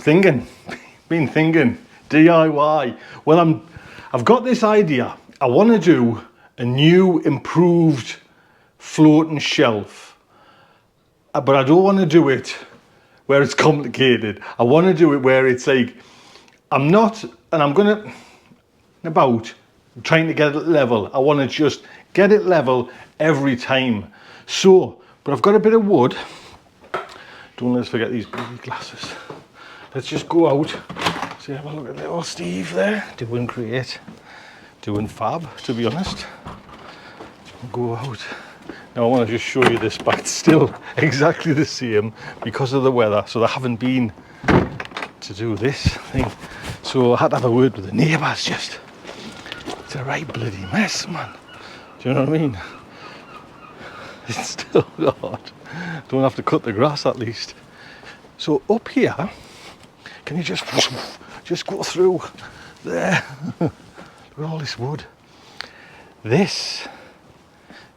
been thinking, DIY. Well, I've got this idea. I want to do a new, improved floating shelf, but I don't want to do it where it's complicated. I want to do it where it's like, I'm trying to get it level. I want to just get it level every time. So, but I've got a bit of wood. Don't let's forget these bloody glasses. Let's just go out. See, have a look at little Steve there, doing great, doing fab, to be honest. Go out. Now I want to just show you this, but it's still exactly the same because of the weather. So they haven't been to do this thing. So I had to have a word with the neighbours. Just, it's a right bloody mess, man. Do you know what I mean? It's still hard. Don't have to cut the grass at least. So up here, can you just go through there? Look at all this wood. These,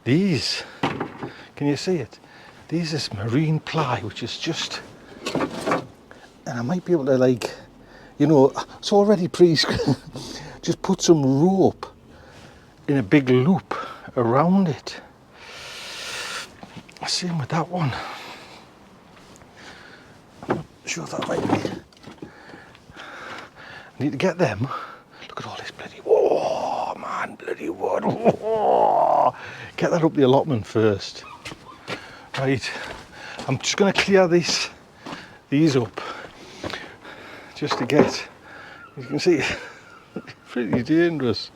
can you see it? These is marine ply, which is just, and I might be able to, like, you know, it's already just put some rope in a big loop around it. Same with that one. I'm not sure if that might be. I need to get them. Look at all this bloody, oh man, bloody wood. Oh. Get that up the allotment first. Right, I'm just going to clear these up just to get, you can see, pretty dangerous.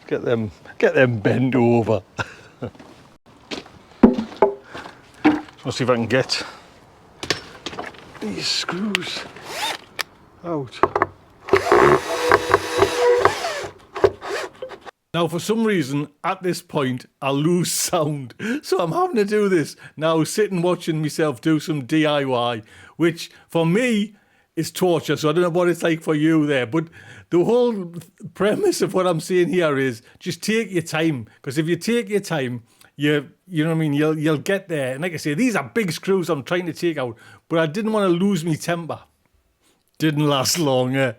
Get them bent over. Let's see if I can get these screws out. Now, for some reason, at this point, I lose sound. So I'm having to do this now, sitting watching myself do some DIY, which for me is torture. So I don't know what it's like for you there. But the whole premise of what I'm saying here is just take your time. Because if you take your time, you know what I mean, you'll get there. And like I say, these are big screws I'm trying to take out. But I didn't want to lose my temper. Didn't last long, eh?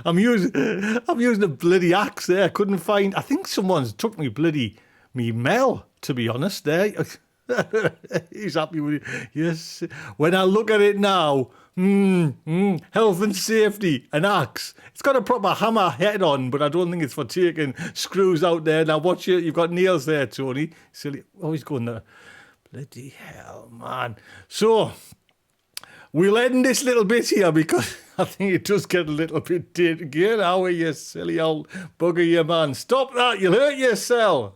I'm using a bloody axe there. I couldn't find. I think someone's took me Mel, to be honest. There, he's happy with it. Yes. When I look at it now, health and safety, an axe. It's got a proper hammer head on, but I don't think it's for taking screws out there. Now watch it. You've got nails there, Tony. Silly. Oh, he's going there. Bloody hell, man. So we'll end this little bit here because I think it does get a little bit dated. Get out of you silly old bugger, you man. Stop that, you'll hurt yourself.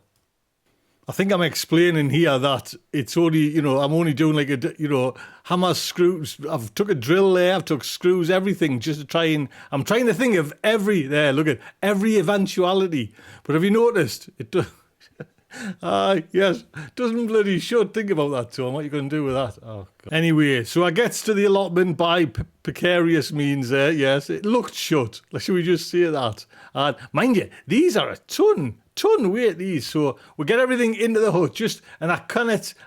I think I'm explaining here that it's only, you know, I'm only doing like a, you know, hammer, screws. I've took a drill there, I've took screws, everything, just to try and, I'm trying to think of every eventuality. But have you noticed? It does. Yes, doesn't bloody should think about that, Tom. What are you going to do with that? Oh, God. Anyway, so I gets to the allotment by precarious means there. Yes, it looked shut. Should we just say that? And mind you, these are a ton weight, these. So we get everything into the hut and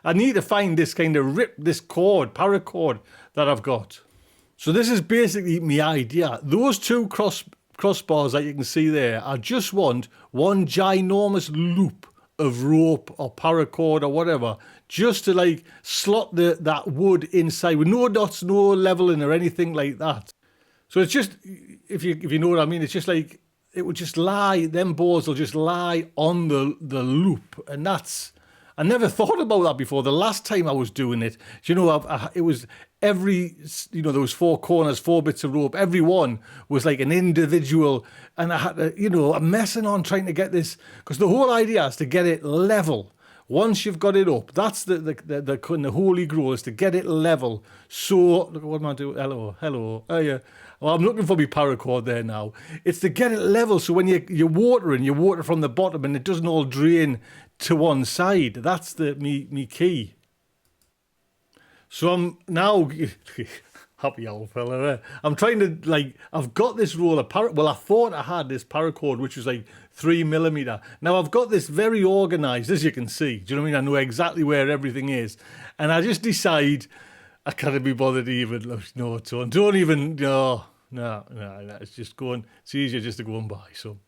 I need to find this kind of this cord, paracord that I've got. So this is basically my idea. Those two crossbars that you can see there, I just want one ginormous loop of rope or paracord or whatever, just to like slot that wood inside with no dots, no leveling or anything like that. So it's just, if you know what I mean, it's just like it would just lie. Them boards will just lie on the loop, and that's. I never thought about that before. The last time I was doing it, you know, it was every, you know, there was 4 corners, 4 bits of rope. Every one was like an individual, and I had to, you know, I'm messing on trying to get this, because the whole idea is to get it level. Once you've got it up, that's the holy grail, is to get it level. So, look, what am I doing? Hello. Oh, yeah. Well, I'm looking for my paracord there now. It's to get it level, so when you're watering, you water from the bottom and it doesn't all drain to one side. That's me key. So I'm now happy old fella there. I'm trying to, like, I've got this roll of well, I thought I had this paracord which was like 3mm. Now I've got this very organised, as you can see. Do you know what I mean? I know exactly where everything is, and I just decide I can't be bothered even. No, don't even. No. It's just going. It's easier just to go and buy some.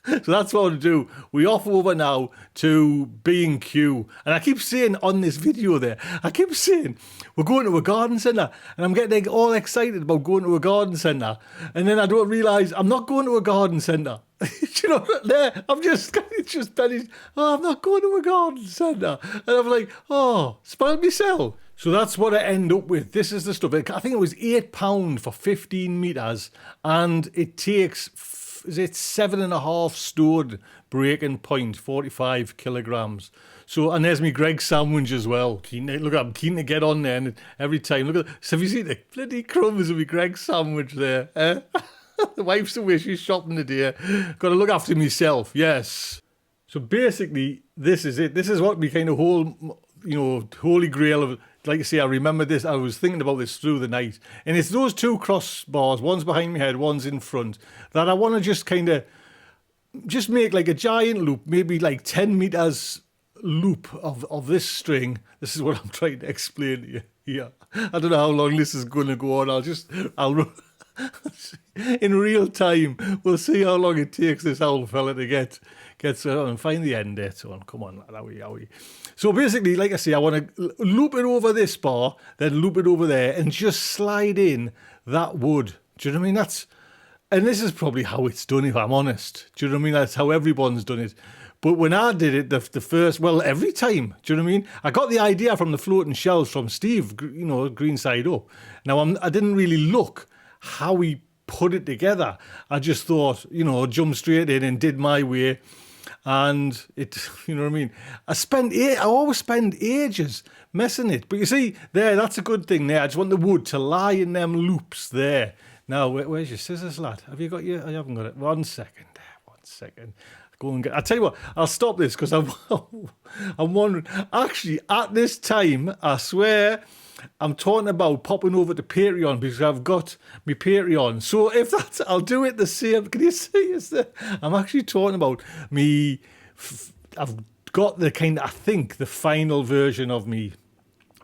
So that's what I'll do. We off over now to B&Q. And I keep saying on this video there, I keep saying we're going to a garden centre. And I'm getting all excited about going to a garden centre. And then I don't realise I'm not going to a garden centre. You know, there, it's just pennies. Oh, I'm not going to a garden centre. And I'm like, oh, spoil myself. So that's what I end up with. This is the stuff. I think it was £8 for 15 metres. And it takes... Is it 7.5 stone breaking point, 45 kilograms. So, and there's me Greg sandwich as well. Look, I'm keen to get on there, and every time, look at, so have you seen the bloody crumbs of me Greg sandwich there? The wife's away, she's shopping today. Got to look after myself, yes. So basically, this is it. This is what we kind of holy grail of, like I say, I remember this. I was thinking about this through the night. And it's those two crossbars, one's behind my head, one's in front, that I want to just kind of just make like a giant loop, maybe like 10 meters loop of this string. This is what I'm trying to explain to you here. I don't know how long this is going to go on. I'll in real time, we'll see how long it takes this old fella to get and find the end date. So come on, are we? So basically, like I say, I want to loop it over this bar, then loop it over there, and just slide in that wood. Do you know what I mean? And this is probably how it's done, if I'm honest. Do you know what I mean? That's how everyone's done it. But when I did it, the first, every time, do you know what I mean? I got the idea from the floating shells from Steve, Green Side Up. Now, I didn't really look how he put it together. I just thought, jump straight in and did my way. And it, you know what I mean? I always spend ages messing it. But you see, that's a good thing there. I just want the wood to lie in them loops there. Now, where's your scissors, lad? Have you got your... I haven't got it. 1 second. Go and get... I'll tell you what, I'll stop this because I'm wondering... Actually, at this time, I swear... I'm talking about popping over to Patreon because I've got my Patreon. So if that's, I'll do it the same. Can you see? I'm actually talking about me. I've got the kind of, I think, the final version of me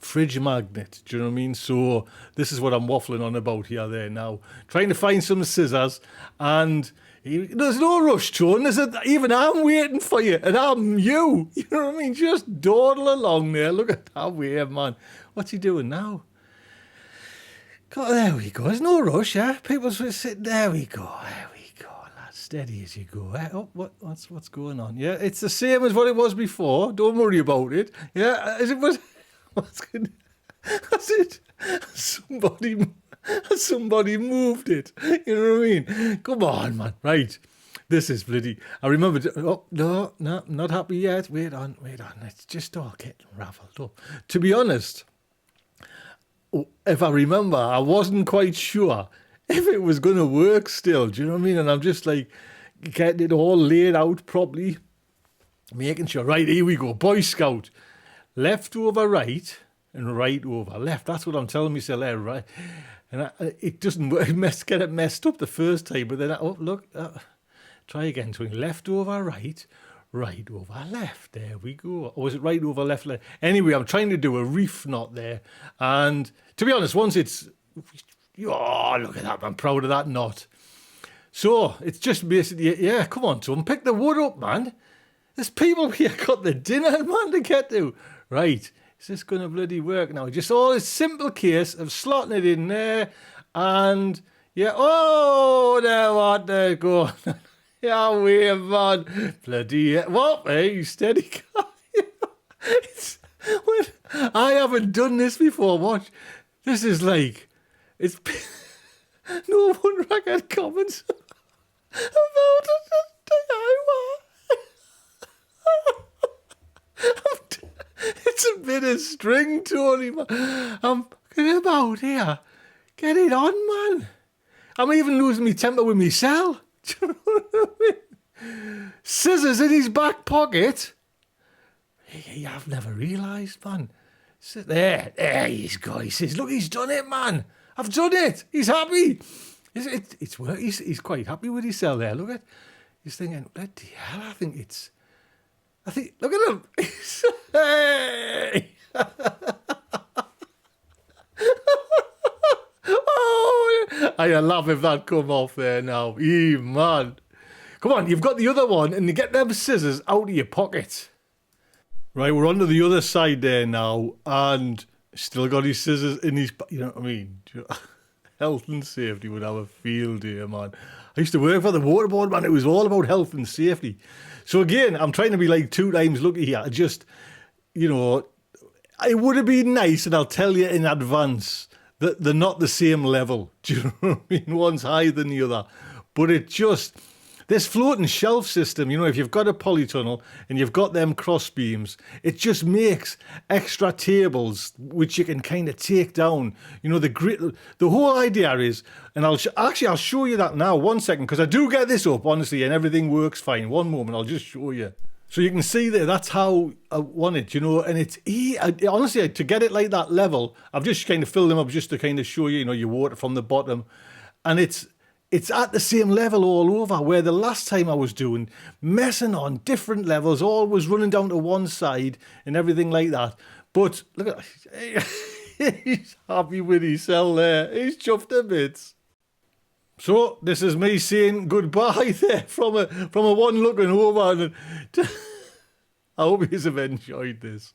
fridge magnet. Do you know what I mean? So this is what I'm waffling on about here there now. Trying to find some scissors, and there's no rush, John. Even I'm waiting for you, and I'm you. You know what I mean? Just dawdle along there. Look at that way, man. What's he doing now? There we go. There's no rush, yeah? People sitting. There we go. Lad, steady as you go. Oh, what's going on? Yeah, it's the same as what it was before. Don't worry about it. Yeah, as it was. What's good? That's it. Somebody moved it. You know what I mean? Come on, man. Right. This is bloody... I remember... Oh, no, not happy yet. Wait on. It's just all getting raveled up. To be honest, if I remember, I wasn't quite sure if it was going to work still. Do you know what I mean? And I'm just like getting it all laid out properly, making sure. Right, here we go. Boy Scout. Left over right and right over left. That's what I'm telling myself there, right? And it doesn't work. Get it messed up the first time, but then, try again. So left over right, right over left. There we go. Or was it right over left? Anyway, I'm trying to do a reef knot there. And to be honest, once it's... Oh, look at that. I'm proud of that knot. So it's just basically... Yeah, come on, Tom. Pick the wood up, man. There's people here got the dinner, man, to get to. Right. Is this going to bloody work now? Just all this simple case of slotting it in there. And... Yeah. Oh, there go. Yeah, we man. Bloody... What? Hey, steady. I haven't done this before. Watch. This is like... It's... No wonder I get comments about it. It's a bit of string, Tony. I'm getting about here. Get it on, man. I'm even losing my temper with myself. Do you know what I mean? Scissors in his back pocket. I've never realised, man. There he's got. He says, look, he's done it, man. I've done it. He's happy. It's work. He's quite happy with himself there. Look at. He's thinking, bloody hell, I think, look at him. Hey! Oh, I'd laugh if that come off there now. Man. Come on, you've got the other one, and you get them scissors out of your pocket. Right, we're on to the other side there now, and still got his scissors in his... You know what I mean? Health and safety would have a field day, man. I used to work for the water board, man. It was all about health and safety. So again, I'm trying to be like 2 times lucky here. I just, you know, it would have been nice, and I'll tell you in advance, that they're not the same level. Do you know what I mean? One's higher than the other. But it just... This floating shelf system, you know, if you've got a polytunnel and you've got them cross beams, it just makes extra tables which you can kind of take down. You know, the whole idea is, and I'll show you that now. 1 second, because I do get this up, honestly, and everything works fine. 1 moment, I'll just show you. So you can see there, that's how I want it, you know, and it's honestly, to get it like that level, I've just kind of filled them up just to kind of show you, you know, your water from the bottom, and it's at the same level all over, where the last time I was doing, messing on different levels, always running down to one side and everything like that. But look at he's happy with his cell there. He's chuffed to bits. So this is me saying goodbye there from a one looking over. And I hope you have enjoyed this.